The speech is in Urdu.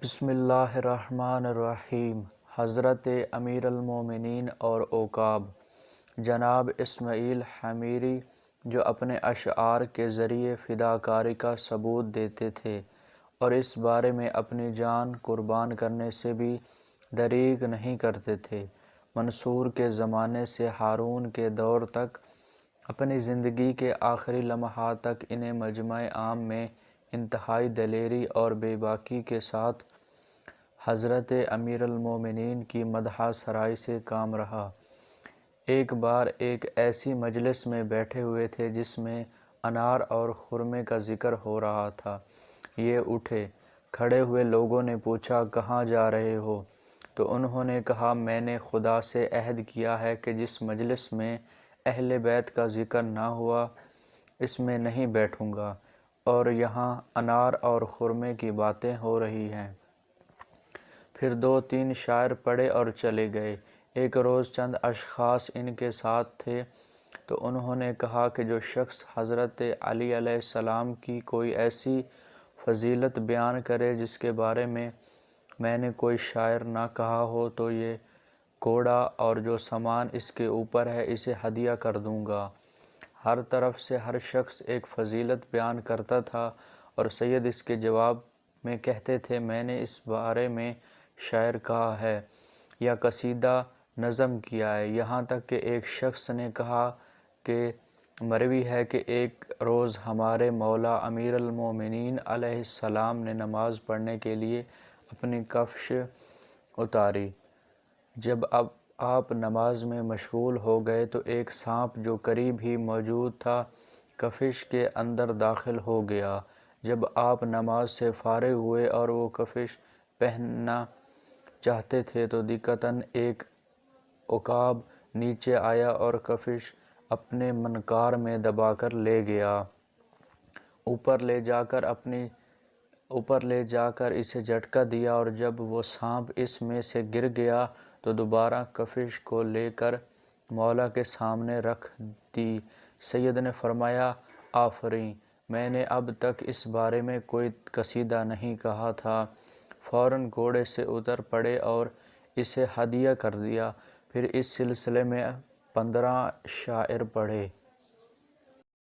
بسم اللہ الرحمن الرحیم۔ حضرت امیر المومنین اور عقاب جناب اسماعیل حمیری جو اپنے اشعار کے ذریعے فداکاری کا ثبوت دیتے تھے اور اس بارے میں اپنی جان قربان کرنے سے بھی دریغ نہیں کرتے تھے، منصور کے زمانے سے ہارون کے دور تک اپنی زندگی کے آخری لمحات تک انہیں مجمع عام میں انتہائی دلیری اور بے باکی کے ساتھ حضرت امیر المومنین کی مدح سرائی سے کام رہا۔ ایک بار ایک ایسی مجلس میں بیٹھے ہوئے تھے جس میں انار اور خرمے کا ذکر ہو رہا تھا۔ یہ اٹھے، کھڑے ہوئے لوگوں نے پوچھا کہاں جا رہے ہو؟ تو انہوں نے کہا میں نے خدا سے عہد کیا ہے کہ جس مجلس میں اہل بیت کا ذکر نہ ہوا اس میں نہیں بیٹھوں گا، اور یہاں انار اور خرمے کی باتیں ہو رہی ہیں۔ پھر دو تین شعر پڑھے اور چلے گئے۔ ایک روز چند اشخاص ان کے ساتھ تھے تو انہوں نے کہا کہ جو شخص حضرت علی علیہ السلام کی کوئی ایسی فضیلت بیان کرے جس کے بارے میں نے کوئی شاعر نہ کہا ہو تو یہ کوڑا اور جو سامان اس کے اوپر ہے اسے ہدیہ کر دوں گا۔ ہر طرف سے ہر شخص ایک فضیلت بیان کرتا تھا اور سید اس کے جواب میں کہتے تھے میں نے اس بارے میں شعر کہا ہے یا قصیدہ نظم کیا ہے، یہاں تک کہ ایک شخص نے کہا کہ مروی ہے کہ ایک روز ہمارے مولا امیر المومنین علیہ السلام نے نماز پڑھنے کے لیے اپنی کفش اتاری۔ جب آپ نماز میں مشغول ہو گئے تو ایک سانپ جو قریب ہی موجود تھا کفش کے اندر داخل ہو گیا۔ جب آپ نماز سے فارغ ہوئے اور وہ کفش پہننا چاہتے تھے تو دقیقاً ایک عقاب نیچے آیا اور کفش اپنے منقار میں دبا کر لے گیا۔ اوپر لے جا کر اسے جھٹکا دیا اور جب وہ سانپ اس میں سے گر گیا تو دوبارہ کفش کو لے کر مولا کے سامنے رکھ دی۔ سید نے فرمایا آفرین، میں نے اب تک اس بارے میں کوئی قصیدہ نہیں کہا تھا۔ فوراً گھوڑے سے اتر پڑے اور اسے ہدیہ کر دیا۔ پھر اس سلسلے میں 15 شعر پڑھے۔